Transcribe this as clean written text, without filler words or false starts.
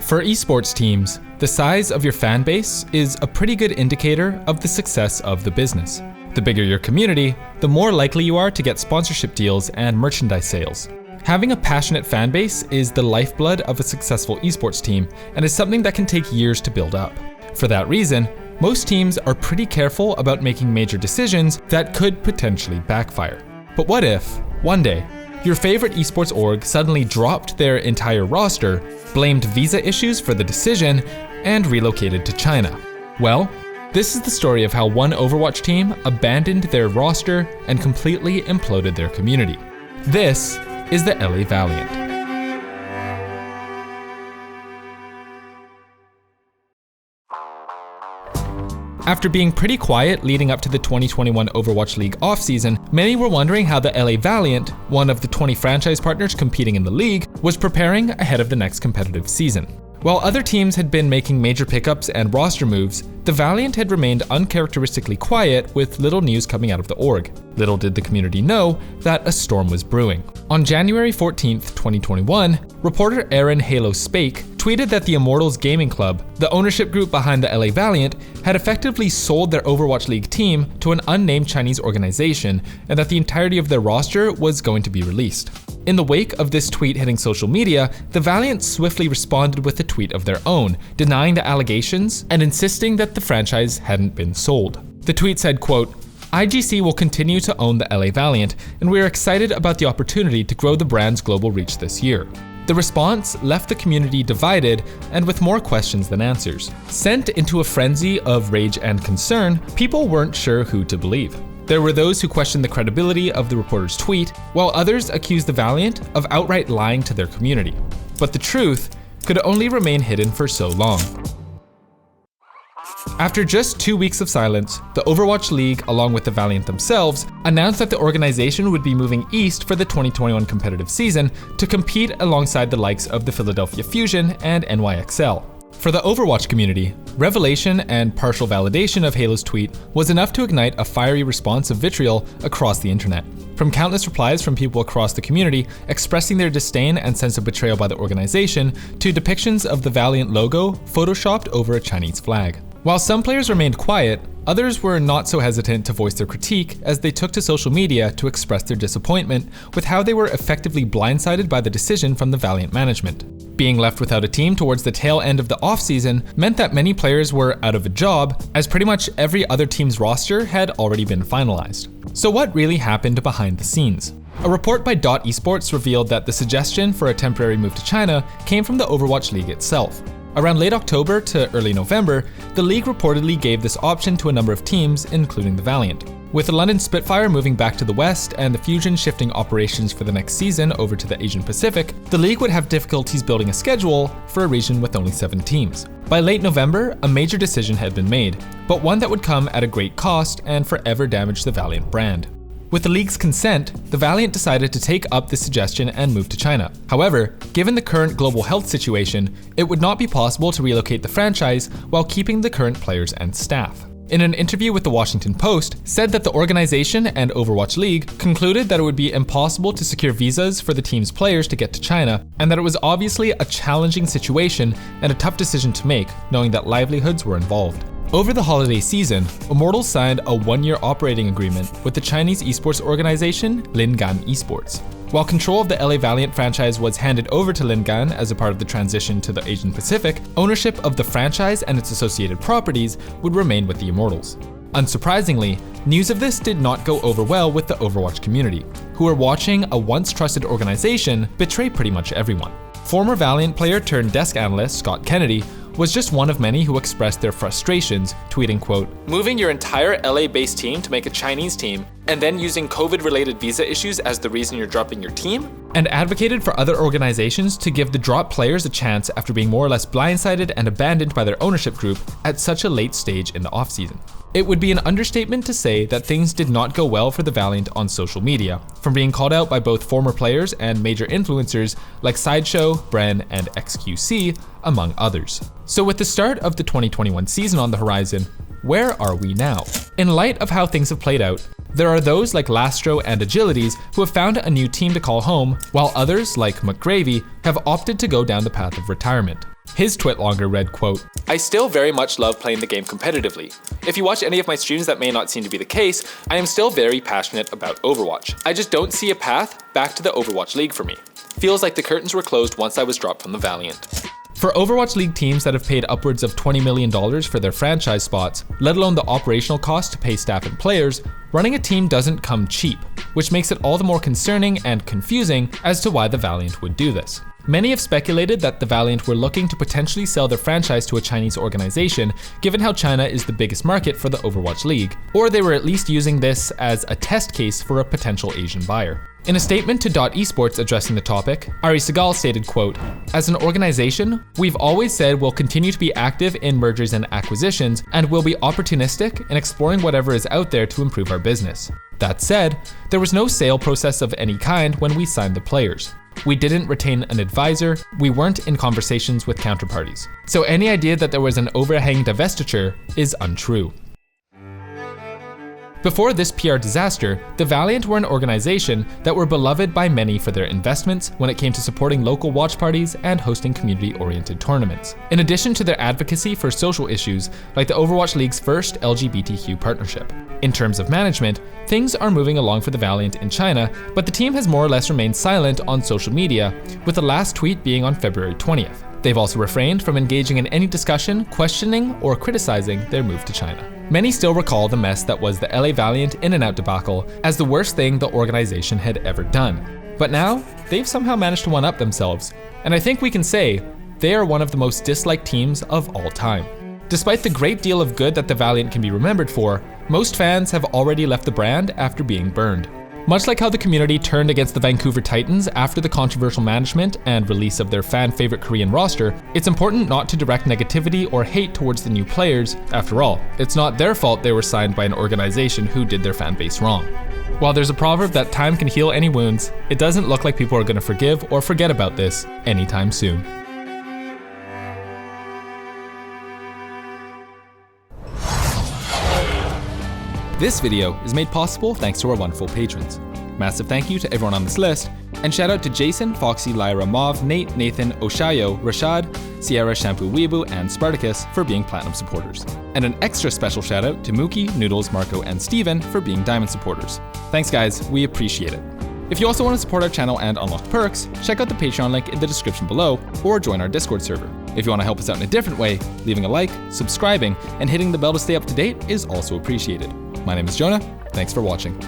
For esports teams, the size of your fan base is a pretty good indicator of the success of the business. The bigger your community, the more likely you are to get sponsorship deals and merchandise sales. Having a passionate fan base is the lifeblood of a successful esports team and is something that can take years to build up. For that reason, most teams are pretty careful about making major decisions that could potentially backfire. But what if, one day, your favorite esports org suddenly dropped their entire roster, blamed visa issues for the decision, and relocated to China? Well, this is the story of how one Overwatch team abandoned their roster and completely imploded their community. This is the LA Valiant. After being pretty quiet leading up to the 2021 Overwatch League offseason, many were wondering how the LA Valiant, one of the 20 franchise partners competing in the league, was preparing ahead of the next competitive season. While other teams had been making major pickups and roster moves, the Valiant had remained uncharacteristically quiet with little news coming out of the org. Little did the community know that a storm was brewing. On January 14th, 2021, reporter Aaron Halo Spake tweeted that the Immortals Gaming Club, the ownership group behind the LA Valiant, had effectively sold their Overwatch League team to an unnamed Chinese organization and that the entirety of their roster was going to be released. In the wake of this tweet hitting social media, the Valiant swiftly responded with a tweet of their own, denying the allegations and insisting that the franchise hadn't been sold. The tweet said, quote, "IGC will continue to own the LA Valiant, and we are excited about the opportunity to grow the brand's global reach this year." The response left the community divided and with more questions than answers. Sent into a frenzy of rage and concern, people weren't sure who to believe. There were those who questioned the credibility of the reporter's tweet, while others accused the Valiant of outright lying to their community. But the truth could only remain hidden for so long. After just 2 weeks of silence, the Overwatch League, along with the Valiant themselves, announced that the organization would be moving east for the 2021 competitive season to compete alongside the likes of the Philadelphia Fusion and NYXL. For the Overwatch community, revelation and partial validation of Halo's tweet was enough to ignite a fiery response of vitriol across the internet. From countless replies from people across the community expressing their disdain and sense of betrayal by the organization, to depictions of the Valiant logo photoshopped over a Chinese flag. While some players remained quiet, others were not so hesitant to voice their critique as they took to social media to express their disappointment with how they were effectively blindsided by the decision from the Valiant management. Being left without a team towards the tail end of the offseason meant that many players were out of a job, as pretty much every other team's roster had already been finalized. So what really happened behind the scenes? A report by Esports revealed that the suggestion for a temporary move to China came from the Overwatch League itself. Around late October to early November, the league reportedly gave this option to a number of teams, including the Valiant. With the London Spitfire moving back to the West and the Fusion shifting operations for the next season over to the Asian Pacific, the league would have difficulties building a schedule for a region with only 7 teams. By late November, a major decision had been made, but one that would come at a great cost and forever damage the Valiant brand. With the league's consent, the Valiant decided to take up this suggestion and move to China. However, given the current global health situation, it would not be possible to relocate the franchise while keeping the current players and staff. In an interview with the Washington Post, said that the organization and Overwatch League concluded that it would be impossible to secure visas for the team's players to get to China, and that it was obviously a challenging situation and a tough decision to make, knowing that livelihoods were involved. Over the holiday season, Immortals signed a 1-year operating agreement with the Chinese esports organization Lingan Esports. While control of the LA Valiant franchise was handed over to Lingan as a part of the transition to the Asian Pacific, ownership of the franchise and its associated properties would remain with the Immortals. Unsurprisingly, news of this did not go over well with the Overwatch community, who were watching a once trusted organization betray pretty much everyone. Former Valiant player turned desk analyst Scott Kennedy was just one of many who expressed their frustrations, tweeting, quote, "Moving your entire LA-based team to make a Chinese team, and then using COVID-related visa issues as the reason you're dropping your team?" And advocated for other organizations to give the dropped players a chance after being more or less blindsided and abandoned by their ownership group at such a late stage in the offseason. It would be an understatement to say that things did not go well for the Valiant on social media, from being called out by both former players and major influencers like Sideshow, Bren, and XQC, among others. So with the start of the 2021 season on the horizon, where are we now? In light of how things have played out, there are those like Lastro and Agilities who have found a new team to call home, while others like McGravy have opted to go down the path of retirement. His twitlonger read, quote, "I still very much love playing the game competitively. If you watch any of my streams, that may not seem to be the case. I am still very passionate about Overwatch. I just don't see a path back to the Overwatch League for me. Feels like the curtains were closed once I was dropped from the Valiant." For Overwatch League teams that have paid upwards of $20 million for their franchise spots, let alone the operational cost to pay staff and players, running a team doesn't come cheap, which makes it all the more concerning and confusing as to why the Valiant would do this. Many have speculated that the Valiant were looking to potentially sell their franchise to a Chinese organization, given how China is the biggest market for the Overwatch League, or they were at least using this as a test case for a potential Asian buyer. In a statement to Esports addressing the topic, Ari Segal stated, quote, "As an organization, we've always said we'll continue to be active in mergers and acquisitions, and we'll be opportunistic in exploring whatever is out there to improve our business. That said, there was no sale process of any kind when we signed the players. We didn't retain an advisor, we weren't in conversations with counterparties. So any idea that there was an overhang divestiture is untrue." Before this PR disaster, the Valiant were an organization that were beloved by many for their investments when it came to supporting local watch parties and hosting community-oriented tournaments, in addition to their advocacy for social issues like the Overwatch League's first LGBTQ partnership. In terms of management, things are moving along for the Valiant in China, but the team has more or less remained silent on social media, with the last tweet being on February 20th. They've also refrained from engaging in any discussion, questioning, or criticizing their move to China. Many still recall the mess that was the LA Valiant in-and-out debacle as the worst thing the organization had ever done. But now, they've somehow managed to one-up themselves, and I think we can say they are one of the most disliked teams of all time. Despite the great deal of good that the Valiant can be remembered for, most fans have already left the brand after being burned. Much like how the community turned against the Vancouver Titans after the controversial management and release of their fan-favorite Korean roster, it's important not to direct negativity or hate towards the new players. After all, it's not their fault they were signed by an organization who did their fan base wrong. While there's a proverb that time can heal any wounds, it doesn't look like people are going to forgive or forget about this anytime soon. This video is made possible thanks to our wonderful patrons. Massive thank you to everyone on this list, and shout out to Jason, Foxy, Lyra, Mauve, Nate, Nathan, Oshayo, Rashad, Sierra, Shampoo Weeaboo, and Spartacus for being Platinum supporters. And an extra special shout out to Mookie, Noodles, Marco, and Steven for being Diamond supporters. Thanks guys, we appreciate it. If you also want to support our channel and unlock perks, check out the Patreon link in the description below, or join our Discord server. If you want to help us out in a different way, leaving a like, subscribing, and hitting the bell to stay up to date is also appreciated. My name is Jonah, thanks for watching.